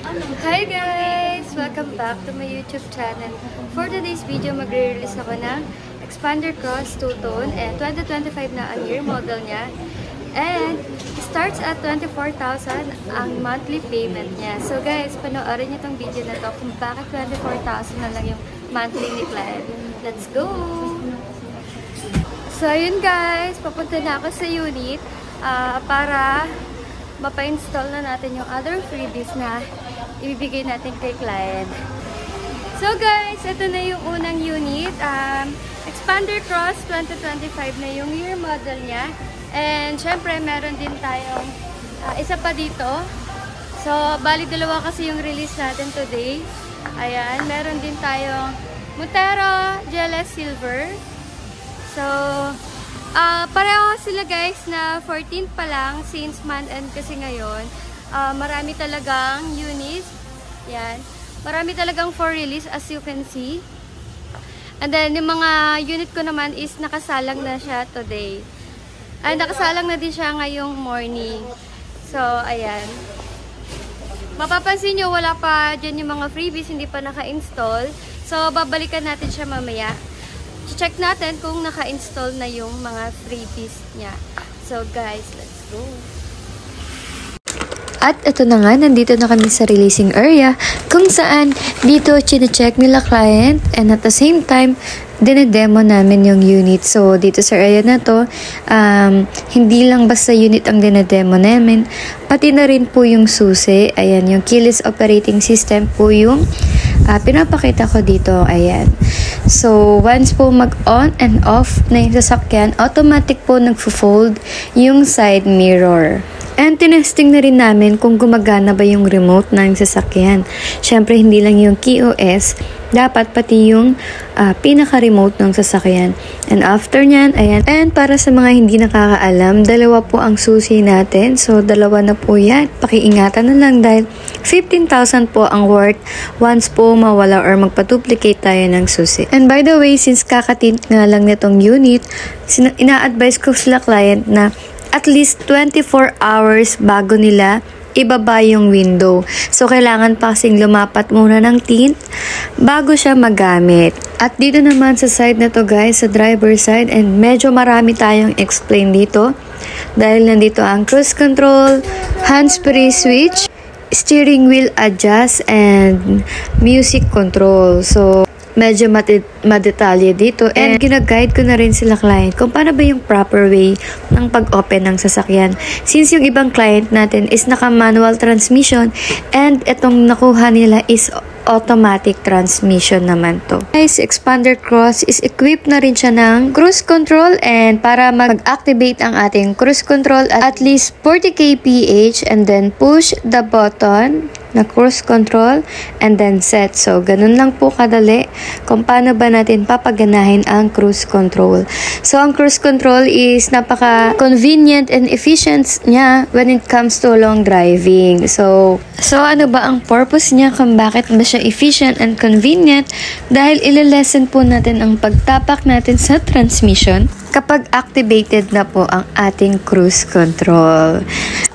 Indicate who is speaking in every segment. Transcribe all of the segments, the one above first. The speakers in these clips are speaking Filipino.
Speaker 1: Hi guys! Welcome back to my YouTube channel. For today's video, magre-release ako ng Expander Cross two-tone and 2025 na ang year model niya. And starts at 24,000 ang monthly payment niya. So guys, panoorin niyo tong video na to kung bakit 24,000 na lang yung monthly ni client. Let's go! So ayun guys, papunta na ako sa unit para mapa-install na natin yung other freebies na ibibigay natin kay client. So guys, ito na yung unang unit. Expander Cross 2025 na yung year model niya. And syempre, meron din tayong isa pa dito. So, bali dalawa kasi yung release natin today. Ayan, meron din tayong Montero GLS Silver. So, pareho sila guys na 14 pa lang since month end kasi ngayon. Marami talagang units. Yan. Marami talagang for release as you can see. And then, yung mga unit ko naman is nakasalang na siya today. Nakasalang na din siya ngayong morning. So, ayan. Mapapansin nyo, wala pa dyan yung mga freebies, hindi pa naka-install. So, babalikan natin siya mamaya. Check natin kung naka-install na yung mga freebies niya. So, guys, let's go.
Speaker 2: At ito na nga, nandito na kami sa releasing area kung saan dito chine-check nila client and at the same time, dinedemo namin yung unit. So, dito sa area na to, hindi lang basta unit ang dinedemo namin, pati na rin po yung susi. Ayan, yung keyless operating system po yung pinapakita ko dito. Ayan. So, once po mag-on and off na yung sasakyan, automatic po nag-fold yung side mirror. And tinesting na rin namin kung gumagana ba yung remote ng sasakyan. Syempre, hindi lang yung KOS, dapat pati yung pinaka-remote ng sasakyan. And after nyan, ayan. And para sa mga hindi nakakaalam, dalawa po ang susi natin. So, dalawa na po yan. Pakiingatan na lang dahil 15,000 po ang worth once po mawala or magpa-duplicate tayo ng susi. And by the way, since kakatint nga lang nitong unit, ina-advise ko sila client na at least 24 hours bago nila ibaba yung window. So, kailangan pa kasing lumapat muna ng tint bago siya magamit. At dito naman sa side na to guys, sa driver side, and medyo marami tayong explain dito. Dahil nandito ang cruise control, hands-free switch, steering wheel adjust, and music control. So, medyo madetalye dito. And gina-guide ko na rin sila client kung paano ba yung proper way ng pag-open ng sasakyan. Since yung ibang client natin is naka-manual transmission and itong nakuha nila is automatic transmission naman to. Guys, Expander Cross is equipped na rin siya ng cruise control, and para mag-activate ang ating cruise control at least 40 kph and then push the button na cruise control and then set. So, ganun lang po kadali kung paano ba natin papaganahin ang cruise control. So, ang cruise control is napaka-convenient and efficient niya when it comes to long driving. So ano ba ang purpose niya kung bakit ba siya efficient and convenient? Dahil ililesen po natin ang pagtapak natin sa transmission kapag activated na po ang ating cruise control.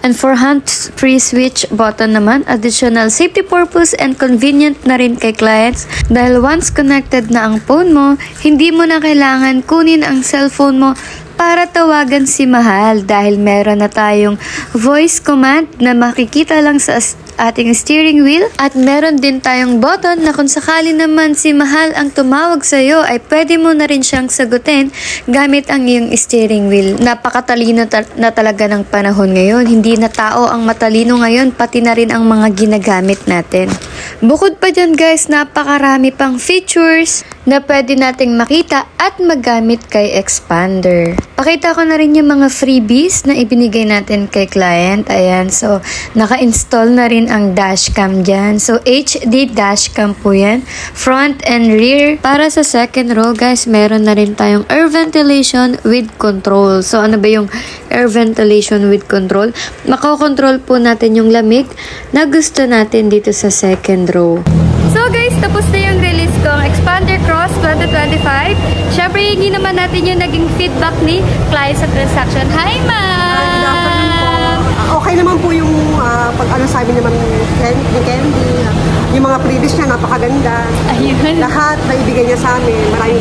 Speaker 2: And for hands-free switch button naman, additional safety purpose and convenient na rin kay clients dahil once connected na ang phone mo, hindi mo na kailangan kunin ang cellphone mo para tawagan si Mahal dahil meron na tayong voice command na makikita lang sa ating steering wheel at meron din tayong button na kung sakali naman si Mahal ang tumawag sa iyo ay pwede mo na rin siyang sagutin gamit ang iyong steering wheel. Napakatalino na talaga ng panahon ngayon. Hindi na tao ang matalino ngayon, pati na rin ang mga ginagamit natin. Bukod pa dyan guys, napakarami pang features na pwede nating makita at magamit kay Expander. Pakita ko na rin yung mga freebies na ibinigay natin kay client. Ayan, so naka-install na rin ang dashcam dyan. So HD dashcam po yan, front and rear. Para sa second row guys, meron na rin tayong air ventilation with control. So ano ba yung air ventilation with control? Makakontrol po natin yung lamig na gusto natin dito sa second row.
Speaker 1: So guys, tapos na yung release kong Expander Cross 2025. Syempre, hindi naman natin yung naging feedback ni client sa transaction. Hi, ma'am!
Speaker 3: Okay okay naman po yung pag-ano sa amin naman ni Candy. Yung mga previous niya, napakaganda.
Speaker 1: Ayun.
Speaker 3: Lahat na ibigay niya sa amin. Maraming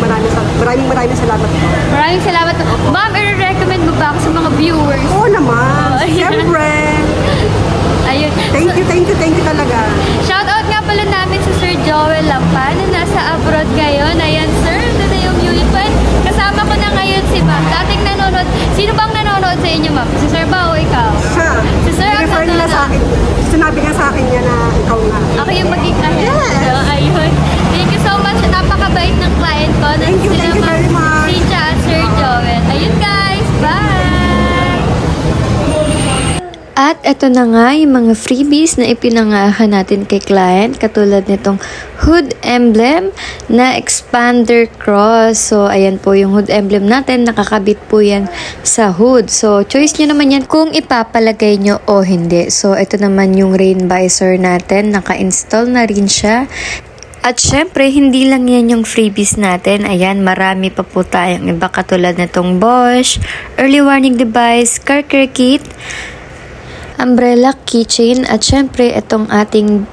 Speaker 3: salamat po.
Speaker 1: Maraming salamat. Ma'am, i-recommend mo ba ako sa mga viewers?
Speaker 3: Oo naman. Siyempre.
Speaker 1: Ayun.
Speaker 3: Thank you talaga.
Speaker 1: Shoutout nga pala namin sa Sir Joel Lampan na nasa abroad ngayon. Ayan, sir. Ito na yung unit pa. Kasama ko na ngayon si ma'am. Dating nanonood. Sino bang nanonood sa inyo, ma'am? Si Sir ba o ikaw?
Speaker 3: Siya.
Speaker 1: Si Sir ang
Speaker 3: refer nila sa akin. Sinabi niya sa akin niya na ikaw nga.
Speaker 1: Ako yung maging ahead.
Speaker 3: Yes.
Speaker 1: So, ayun. Thank you so much. Napakabait ng client ko.
Speaker 3: Thank you very much.
Speaker 1: Teacher at Sir Joel. Ayun guys. Bye!
Speaker 2: At ito na nga yung mga freebies na ipinangahan natin kay client, katulad nitong hood emblem na expander cross. So, ayan po yung hood emblem natin. Nakakabit po yan sa hood. So, choice nyo naman yan kung ipapalagay nyo o hindi. So, ito naman yung rain visor natin. Naka-install na rin siya. At syempre, hindi lang yan yung freebies natin. Ayan, marami pa po tayong iba katulad nitong Bosch, early warning device, car care kit, umbrella keychain, at syempre itong ating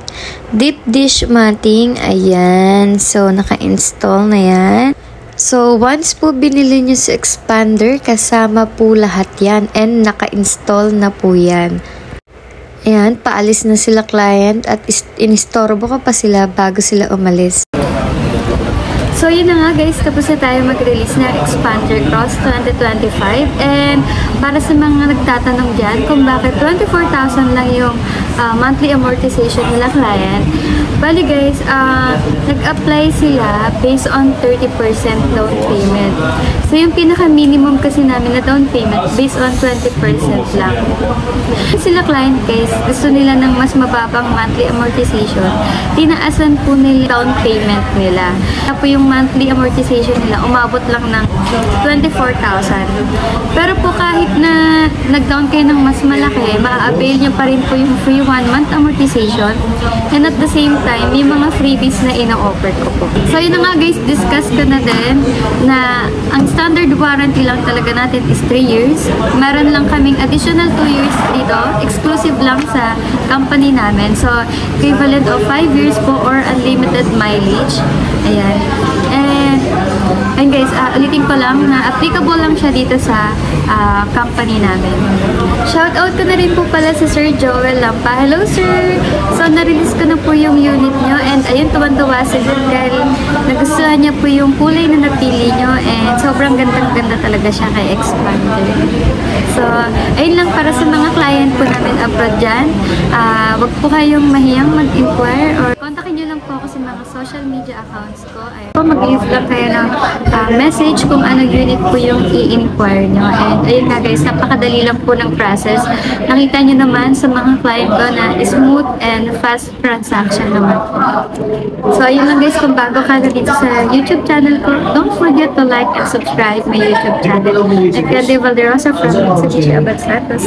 Speaker 2: deep dish matting. Ayan, so naka-install na yan. So once po binili nyo sa expander, kasama po lahat yan and naka-install na po yan. Ayan, paalis na sila client at inistorbo ka pa sila bago sila umalis.
Speaker 1: So yun na nga guys, tapos na tayo mag-release ng Expander Cross 2025. And para sa mga nagtatanong dyan kung bakit 24,000 lang yung monthly amortization nila client, bali guys, nag-apply sila based on 30% down payment. So yung pinaka-minimum kasi namin na down payment based on 20% lang. Sila client guys, gusto nila ng mas mababang monthly amortization, tinaasan po nila down payment nila. Tapos yung monthly amortization nila umabot lang ng 24,000. Pero po kahit na nag-down kayo ng mas malaki, maa-avail nyo pa rin po yung free 1-month amortization, and at the same time, yung mga freebies na ina-offer ko po. So yun na nga guys, discuss ko na din na ang standard warranty lang talaga natin is 3 years. Meron lang kaming additional 2 years dito, exclusive lang sa company namin. So equivalent of 5 years po or unlimited mileage. Ayan. And guys, ulitin ko lang na applicable lang siya dito sa company namin. Shoutout ko na rin po pala si Sir Joel Lampa. Hello sir! So na-release ko na po yung unit nyo and ayun, tuwan-tuwa sila dahil nagustuhan niya po yung kulay na napili nyo and sobrang gandang-ganda talaga siya kay Expander. So, ayun lang para sa mga client po namin abroad dyan. Wag po kayong mahiyang mag-inquire or kontakin nyo lang po ako sa mga social media accounts ko. Mag-leave lang kayo ng message kung anong unit po yung i-inquire nyo. And ayun nga guys, napakadali lang po ng process. Nakita nyo naman sa mga client ko na smooth and fast transaction naman po. So ayun lang guys, kung bago ka na dito sa YouTube channel ko, don't forget to like and subscribe my YouTube channel. At Candy Valderosa from Mitsubishi Abad Santos.